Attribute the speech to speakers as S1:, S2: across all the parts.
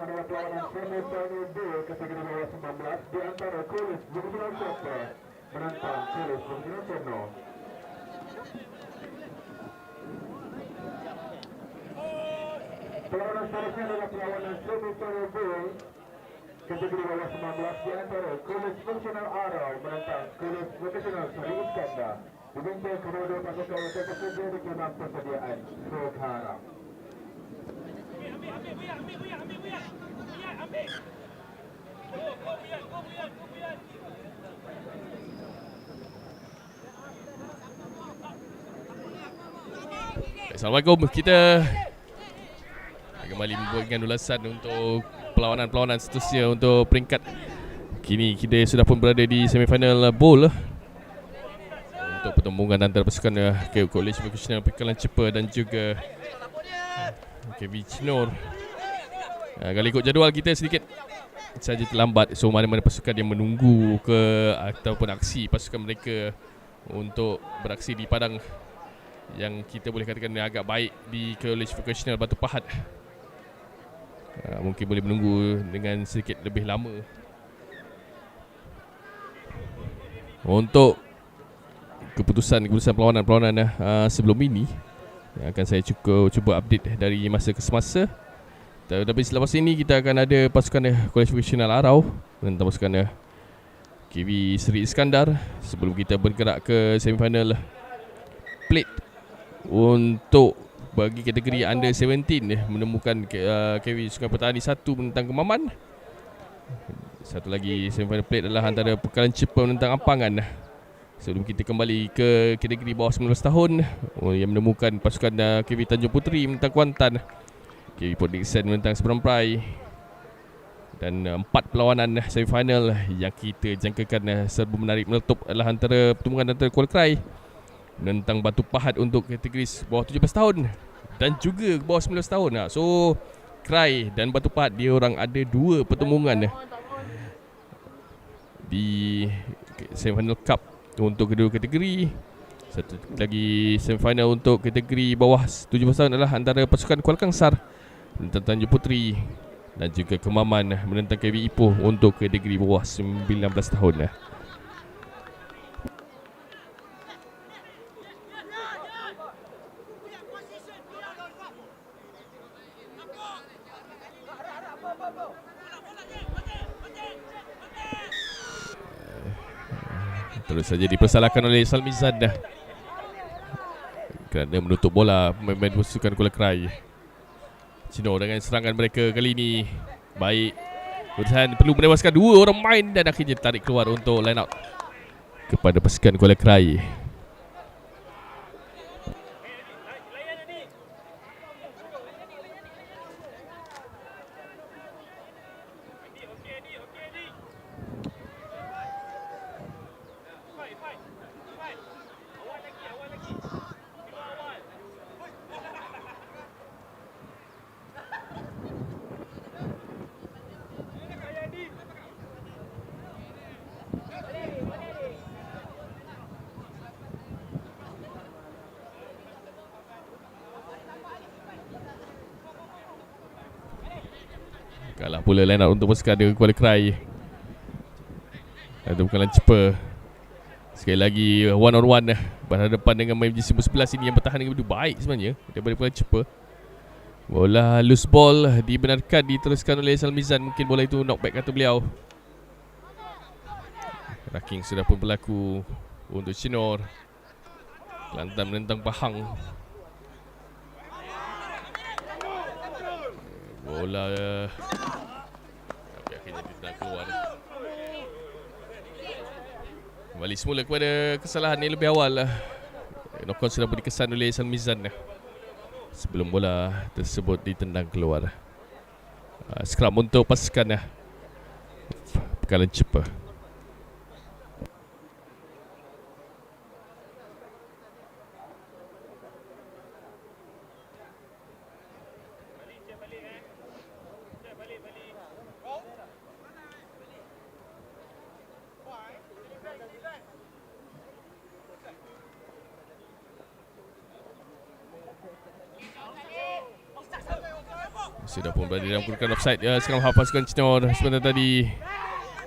S1: adalah perlawanan semifinal B kategori bawah 19 di antara Kulis Bukit Kota menentang Kulis Bukit Sono. Perlawanan seterusnya adalah perlawanan semifinal B kategori bawah 19 di antara Kulis Nasional Arau menentang Kulis Nasional Sari Iskandar. Dibentuk kedua-dua pasukan tersedia di kemah persediaan sekarang.
S2: Assalamualaikum. Kita kembali membuatkan ulasan untuk perlawanan-perlawanan seterusnya untuk peringkat. Kini kita sudah pun berada di semifinal bowl untuk pertembungan antara pasukan College Vocational Pekalan Cepa dan juga KV Chinor. Kalau ikut jadual kita sedikit saja terlambat, so mana-mana pasukan yang menunggu ke ataupun aksi pasukan mereka untuk beraksi di padang yang kita boleh katakan agak baik di College Vocational Batu Pahat, mungkin boleh menunggu dengan sedikit lebih lama. Untuk keputusan perlawanan sebelum ini akan saya cuba update dari masa ke semasa. Tapi selepas ini kita akan ada pasukan College Vocational Arau menentang pasukan KV Seri Iskandar sebelum kita bergerak ke semifinal plate untuk bagi kategori under 17 menemukan KV Sungai Petani 1 menentang Kemaman. Satu lagi semifinal plate adalah antara Pekalan Cepa menentang Ampangan. Sebelum kita kembali ke kategori bawah 19 tahun yang menemukan pasukan KV Tanjung Puteri menentang Kuantan, KV Port Dickson menentang Seberang Perai. Dan 4 perlawanan semifinal yang kita jangkakan serba menarik meletup adalah antara pertembungan antara Kuala Krai menentang Batu Pahat untuk kategori bawah 17 tahun dan juga bawah 19 tahun. So Krai dan Batu Pahat dia orang ada 2 pertembungan di semifinal cup untuk kedua kategori. Satu lagi semifinal untuk kategori bawah 17 tahun adalah antara pasukan Kuala Kangsar menentang Tanjung Puteri dan juga Kemaman menentang KV Ipoh untuk kategori bawah 19 tahun. Terus saja dipersalahkan oleh Salmizan kerana menutup bola pemain pasukan Kuala Krai. Cino dengan serangan mereka kali ini baik. Keputusan perlu menewaskan 2 orang main dan akhirnya tarik keluar untuk line out kepada pasukan Kuala Krai. Kalah pula line out untuk pasukan dia Kuala Krai. Ada Pekalan Cepa. Sekali lagi one on one berhadapan dengan main musim 11 ini yang bertahan dengan begitu baik sebenarnya daripada Pekalan Cepa. Bola loose ball dibenarkan diteruskan oleh Salmizan. Mungkin bola itu knockback kata beliau. Racking sudah pun berlaku untuk Chinor. Kelantan menentang Pahang. Bola tapi akhirnya dia keluar. Kembali semula kepada kesalahan yang lebih awal. Knock-on sudah pun dikesan oleh Salmizan sebelum bola tersebut ditendang keluar. Scrum untuk pasukan Pekalan Cepa. Sudah pun berada dalam kedudukan offside. Sekarang pasukan Cina sebentar tadi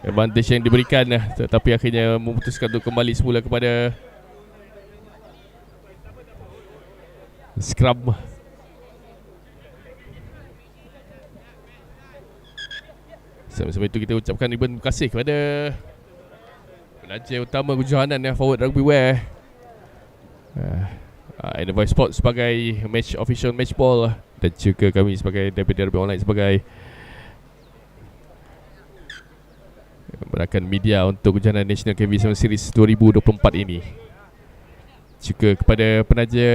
S2: advantage yang diberikan, tetapi akhirnya memutuskan untuk kembali semula kepada scrum. Sampai itu kita ucapkan ribuan terima kasih kepada penaja utama kejohanan Forward Rugby Wear, Innova Sport sebagai official match ball, dan juga kami sebagai daripada Rugby Online sebagai berakan media untuk kejohanan National KV7 Series 2024 ini. Juga kepada penaja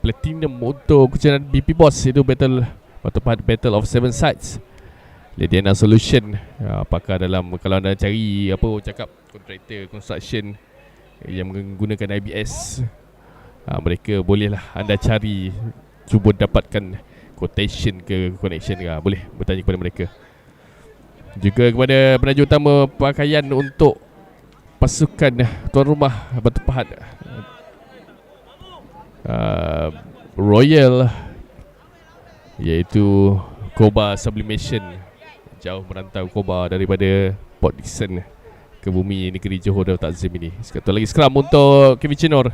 S2: Platinum untuk kejohanan BP Boss, itu Battle of Seven Sides, Lediana Solution, pakar dalam kalau anda cari kontraktor construction yang menggunakan IBS, mereka bolehlah anda cari, cuba dapatkan quotation ke connection ke, boleh bertanya kepada mereka. Juga kepada penaja utama pakaian untuk pasukan tuan rumah Batu Pahat, Royal, iaitu Koba Sublimation, jauh merantau Koba daripada Port Dickson ke bumi negeri Johor Darul Takzim ini. Satu lagi scrum untuk Kevin Chinor.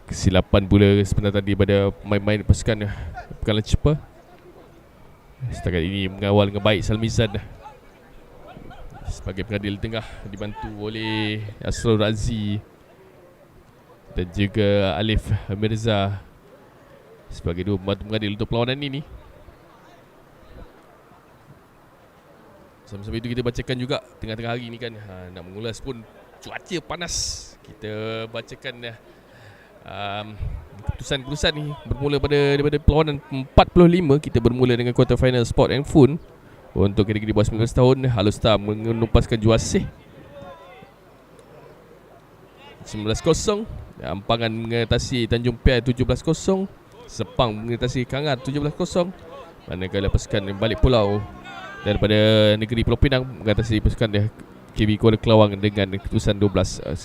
S2: Kesilapan pula sebentar tadi pada main-main pasukan Pekalan Cepa. Setakat ini mengawal dengan baik Salmizan sebagai pengadil tengah, dibantu oleh Asrul Razi dan juga Alif Mirza sebagai dua pembantu pengadil untuk perlawanan ini. Sambil-sambil itu kita bacakan juga tengah-tengah hari ni kan, nak mengulas pun cuaca panas. Kita bacakan keputusan-keputusan ni bermula daripada perlawanan 45. Kita bermula dengan quarter final Sport and Fun untuk kategori bawah 19 tahun. Halustar menumpaskan Juasih 19-0. Ampangan mengatasi Tanjung Piai 17-0. Sepang mengatasi Kangar 17-0. Manakala pasukan balik pulau daripada negeri Pulau Pinang mengatasi pasukan KV Kuala Kelawang dengan keputusan 12-0.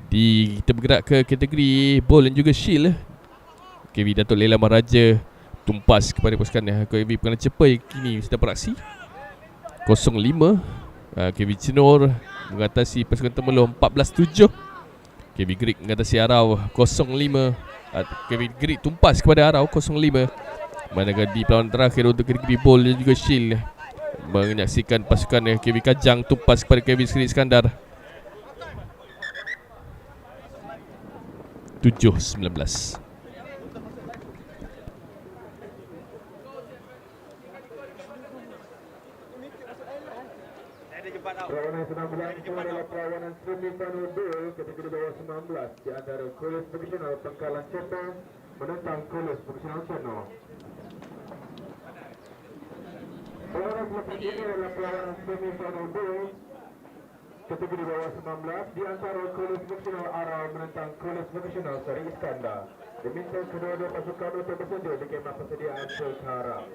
S2: Kita bergerak ke kategori Bowl dan juga Shield. KV Datuk Laila Maharaja tumpas kepada pasukan KV Pekalan Cepa yang kini sedang beraksi 0-5. KV Chinor mengatasi pasukan Temerloh 14-7. KV Greek mengatasi Arau 0-5. KV Greek tumpas kepada Arau 0-5. Manakala di perlawanan terakhir untuk kategori Bowl dan juga Shield menyaksikan pasukan KV Kajang tumpas kepada KV Seri Iskandar 7-19.
S1: Perlawanan sedang berlangsung adalah perlawanan semifinal bowl kategori bawah 19 di antara Kolej Profesional Pekalan Cepa menentang Kolej Profesional Cino. Perlawanan selepas ini adalah perlawanan semifinal bowl kategori bawah 19 di antara Kolej Profesional Arau menentang Kolej Profesional Seri Iskandar. Diminta kedua-dua pasukan untuk bersedia di kemah persediaan sekarang.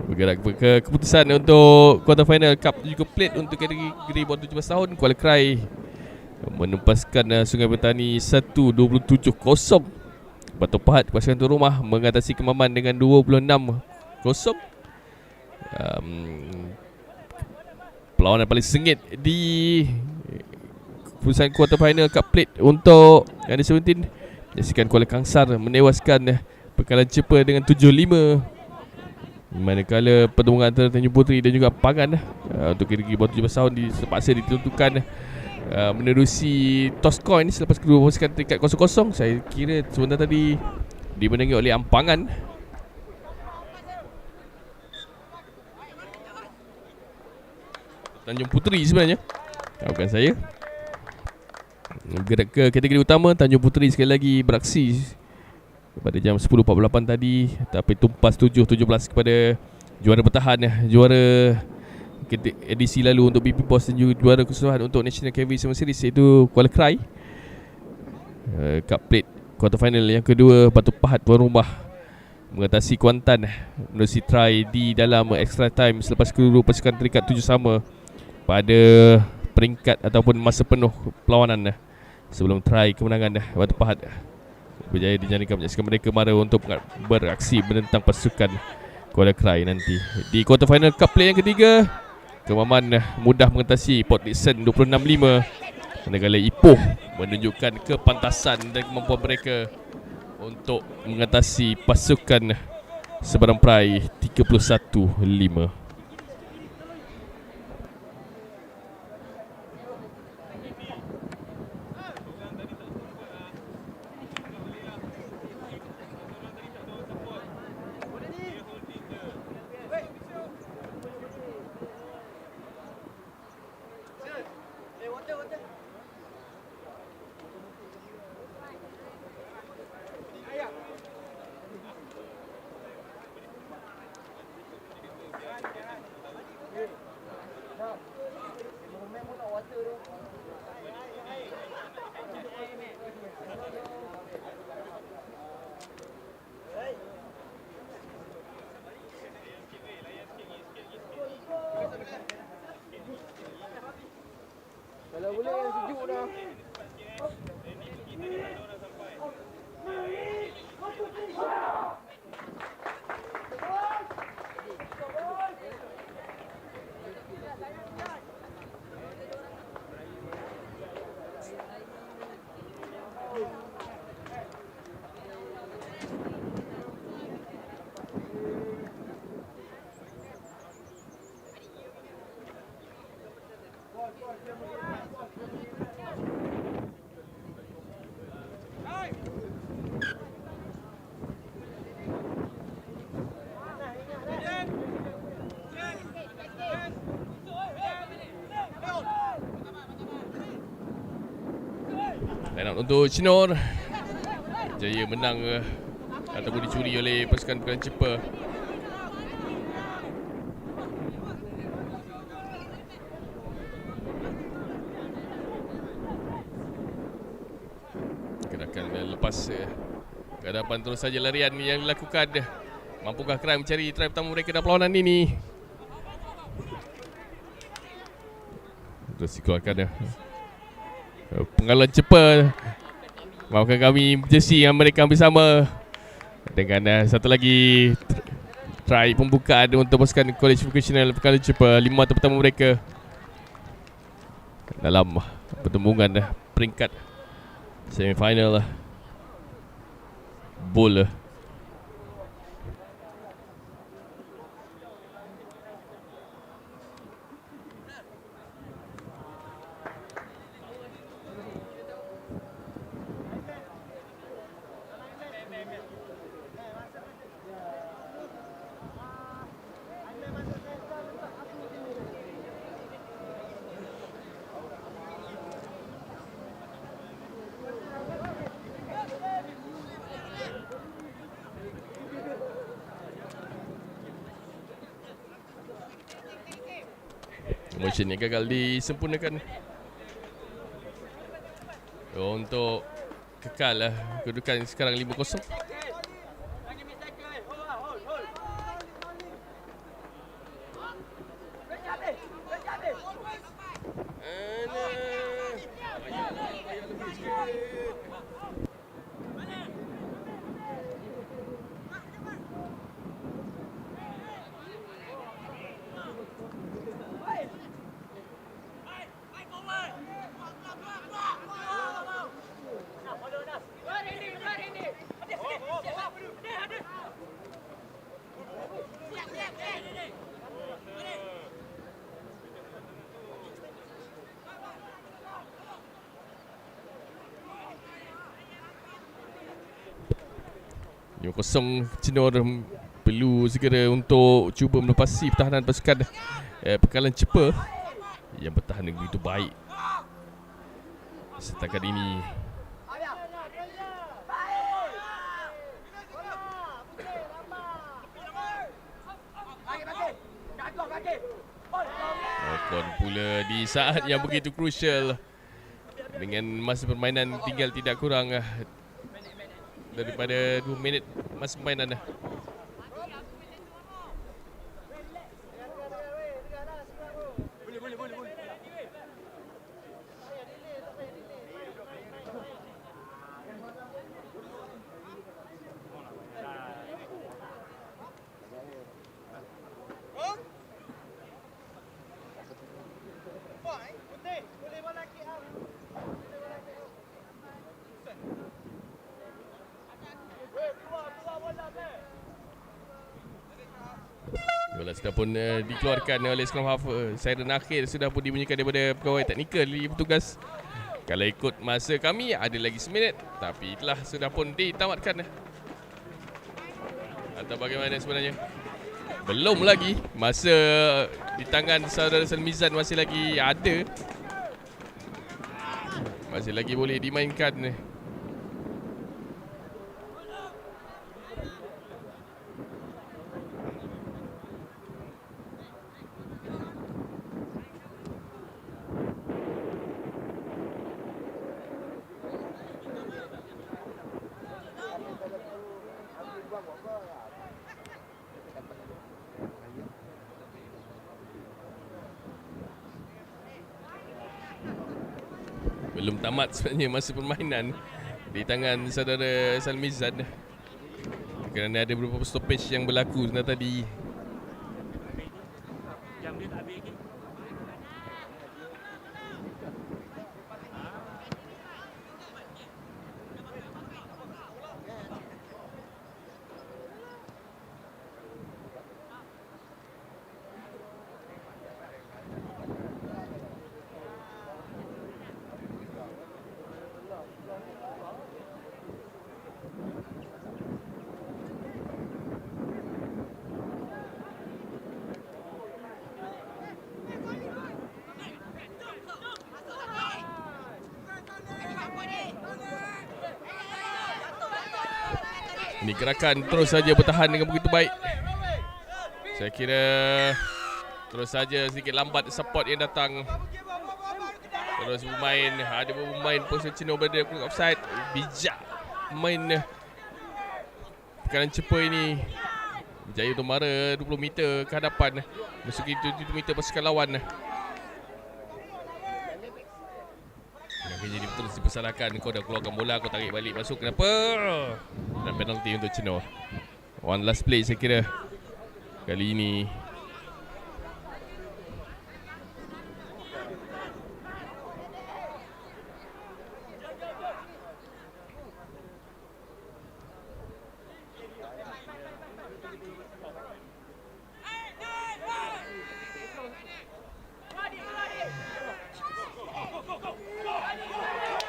S2: Bergerak ke keputusan untuk quarter final Cup juga plate untuk kategori bawah 17 tahun. Kuala Krai menumpaskan Sungai Petani 1-27-0. Batu Pahat pasukan tuan rumah mengatasi Kemaman dengan 26-0. Perlawanan paling sengit di keputusan quarter final Cup plate untuk Under 17. Menyaksikan Kuala Kangsar menewaskan Pekalan Cepa dengan 7-5. Manakala pertemuan antara Tanjung Puteri dan juga Ampangan untuk kategori bawah 17 tahun terpaksa ditentukan menerusi toss coin selepas kedua pasukan terikat 0-0. Saya kira sebentar tadi dimenangi oleh Ampangan. Tanjung Puteri sebenarnya, bukan saya. Bergerak ke kategori utama, Tanjung Puteri sekali lagi beraksi pada jam 10.48 tadi, tapi tumpas 7-17 kepada juara bertahan, juara edisi lalu untuk BP Boss dan juga juara keseluruhan untuk National KV7 Series iaitu Kuala Krai. Cup plate quarter final yang kedua, Batu Pahat tuan rumah mengatasi Kuantan menerusi try di dalam extra time selepas kedua pasukan terikat 7 sama pada peringkat ataupun masa penuh perlawanan sebelum try kemenangan Batu Pahat berjaya dinyatakan menyaksikan mereka mara untuk beraksi menentang pasukan Kuala Krai nanti. Di quarter final cup play yang ketiga, Kemaman mudah mengatasi Port Dickson 26-5. Manakala Ipoh menunjukkan kepantasan dan kemampuan mereka untuk mengatasi pasukan Seberang Perai 31-5.
S3: Kalau boleh yang sejuk dah.
S2: Line out untuk Chinor, jaya menang ataupun dicuri oleh pasukan Kuala Cepa. Gerakan lepas kehadapan terus saja larian yang dilakukan. Mampukah Krai mencari try pertama mereka dalam perlawanan ini? Terus dikeluarkan pengalaman Cepa. Maafkan kami jersey yang mereka ambil sama dengan satu lagi try pembukaan untuk pasukan College Vocational Pengalaman Cepa. 5 mata pertama mereka dalam pertembungan peringkat semifinal bola. Motion yang gagal disempurnakan untuk kekal kedudukan sekarang 5-0. Kosong Chinor perlu segera untuk cuba melepasi pertahanan pasukan Pengkalan Cepa yang bertahan dengan begitu baik setakat ini. Kon pula di saat yang begitu crucial dengan masa permainan tinggal tidak kurang daripada 2 minit masa permainan dah. Bola sudah pun dikeluarkan oleh scrum half. Siren akhir sudah pun dibunyikan daripada pegawai teknikal di petugas. Kalau ikut masa kami ada lagi seminit, tapi itulah sudah pun ditamatkan. Atau bagaimana sebenarnya? Belum lagi. Masa di tangan saudara Salmizan masih lagi ada. Masih lagi boleh dimainkan. Belum tamat sebenarnya masa permainan di tangan saudara Salmizan, kerana ada beberapa stoppage yang berlaku sebentar tadi. Ini gerakan terus saja bertahan dengan begitu baik. Saya kira terus saja sedikit lambat support yang datang. Terus bermain, ada pemain Pochettino berada di offside. Bijak main tekanan cepa ini. Berjaya untuk mara 20 meter ke hadapan, masuki 7 meter pasukan lawan. Jadi betul dipersalahkan. Kau dah keluarkan bola, kau tarik balik masuk, kenapa? Dan penalti untuk Cino. One last play saya kira kali ini.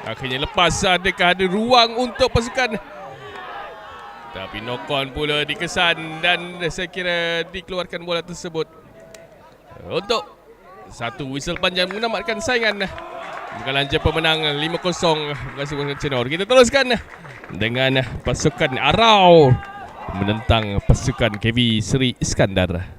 S2: Akhirnya lepas, adakah ada ruang untuk pasukan? Tapi knock on pula dikesan dan saya kira dikeluarkan bola tersebut untuk satu whistle panjang menamatkan saingan. Bekalan Jepun menang 5-0 berhasil Cenor. Kita teruskan dengan pasukan Arau menentang pasukan KV Seri Iskandar.